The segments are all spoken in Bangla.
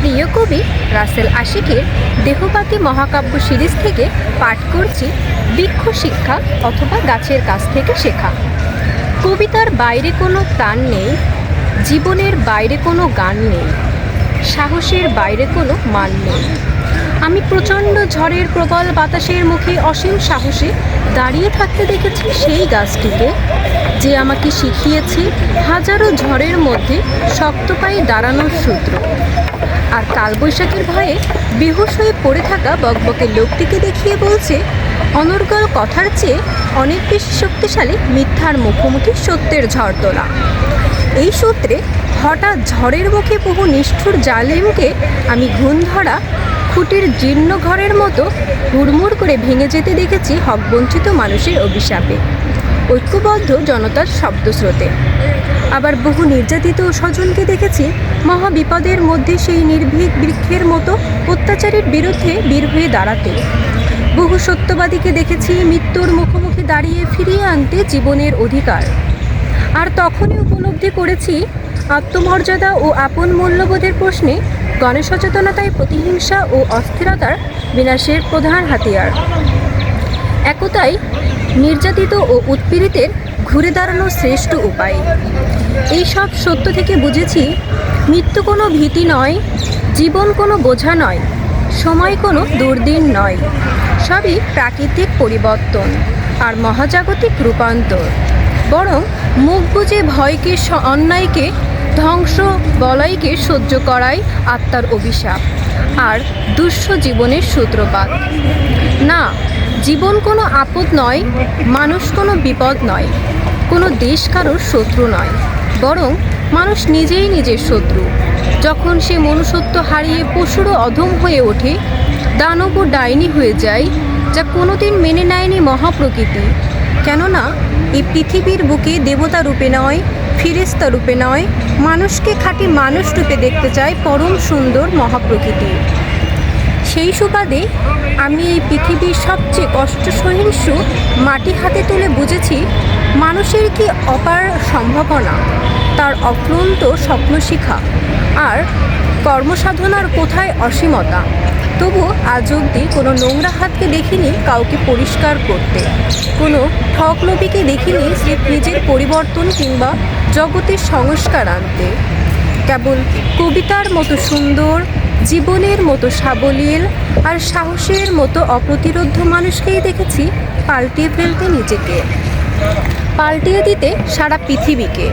প্রিয় কবি রাসেল আশিকের দেহপাতি মহাকাব্য সিরিজ থেকে পাঠ করছি বৃক্ষ শিক্ষা অথবা গাছের কাছ থেকে শেখা। কবিতার বাইরে কোনো প্রাণ নেই, জীবনের বাইরে কোনো গান নেই, সাহসের বাইরে কোনো মান নেই। আমি প্রচণ্ড ঝড়ের প্রবল বাতাসের মুখে অসীম সাহসে দাঁড়িয়ে থাকতে দেখেছি সেই গাছটিকে, যে আমাকে শিখিয়েছে হাজারো ঝড়ের মধ্যে শক্ত পায়ে দাঁড়ানোর সূত্র। আর কালবৈশাখীর ভয়ে বেহুশ হয়ে পড়ে থাকা বকবকে লোকটিকে দেখিয়ে বলছে, অনর্গল কথার চেয়ে অনেক বেশি শক্তিশালী মিথ্যার মুখোমুখি সত্যের ঝড় তোলা। এই সূত্রে হঠাৎ ঝড়ের মুখে বহু নিষ্ঠুর জালিমকে আমি ঘুণ ধরা খুঁটির জীর্ণ ঘরের মতো হুড়মুড় করে ভেঙে যেতে দেখেছি হকবঞ্চিত মানুষের অভিশাপে, ঐক্যবদ্ধ জনতার শব্দস্রোতে। আবার বহু নির্যাতিত স্বজনকে দেখেছি মহা বিপদের মধ্যে সেই নির্ভীক বৃক্ষের মতো অত্যাচারের বিরুদ্ধে বীর হয়ে দাঁড়াতে। বহু সত্যবাদীকে দেখেছি মৃত্যুর মুখোমুখি দাঁড়িয়ে ফিরিয়ে আনতে জীবনের অধিকার। আর তখনই উপলব্ধি করেছি আত্মমর্যাদা ও আপন মূল্যবোধের প্রশ্নে গণসচেতনতায় প্রতিহিংসা ও অস্থিরতার বিনাশের প্রধান হাতিয়ার। একতাই নির্যাতিত ও উৎপীড়িতের ঘুরে দাঁড়ানোর শ্রেষ্ঠ উপায়। এই সব সত্য থেকে বুঝেছি মৃত্যু কোনো ভীতি নয়, জীবন কোনো বোঝা নয়, সময় কোনো দুর্দিন নয়, সবই প্রাকৃতিক পরিবর্তন আর মহাজাগতিক রূপান্তর। বরং মুখ বুজে ভয়কে, অন্যায়কে, ধ্বংস বলয়কে সহ্য করাই আত্মার অভিশাপ আর দুঃস্ব জীবনের সূত্রপাত। না, জীবন কোনো আপদ নয়, মানুষ কোনো বিপদ নয়, কোনো দেশ কারোর শত্রু নয়, বরং মানুষ নিজেই নিজের শত্রু। যখন সে মনুষ্যত্ব হারিয়ে পশুরও অধম হয়ে ওঠে, দানব ও ডাইনি হয়ে যায়, যা কোনোদিন মেনে নেয়নি মহাপ্রকৃতি। কেননা এই পৃথিবীর বুকে দেবতা রূপে নয়, ফিরিস্তা রূপে নয়, মানুষকে খাঁটি মানুষ রূপে দেখতে চায় পরম সুন্দর মহাপ্রকৃতি। সেই সুবাদে আমি এই পৃথিবীর সবচেয়ে কষ্ট সহিষ্ণু মাটি হাতে তুলে বুঝেছি মানুষের কি অপার সম্ভাবনা, তার অফুরন্ত স্বপ্নশিখা আর কর্মসাধনার কোথায় অসীমতা। তবু আজ অবধি কোনো নোংরা হাতকে দেখিনি কাউকে পরিষ্কার করতে, কোনো ঠক লোভীকে দেখিনি সে নিজের পরিবর্তন কিংবা জগতের সংস্কার আনতে। কেবল কবিতার মতো সুন্দর, জীবনের মতো সাবলীল আর সাহসের মতো অপ্রতিরোধ্য মানুষকেই দেখেছি পাল্টিয়ে ফেলতে নিজেকে, পাল্টিয়ে দিতে সারা পৃথিবীকে।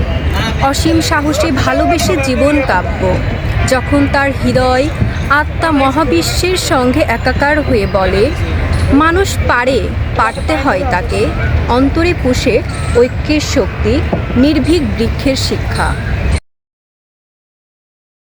অসীম সাহসে ভালোবেসে জীবন কাব্য, যখন তার হৃদয় আত্মা মহাবিশ্বের সঙ্গে একাকার হয়ে বলে, মানুষ পারে, পারতে হয় তাকে, অন্তরে পুষে ঐক্যের শক্তি, নির্ভীক বৃক্ষের শিক্ষা।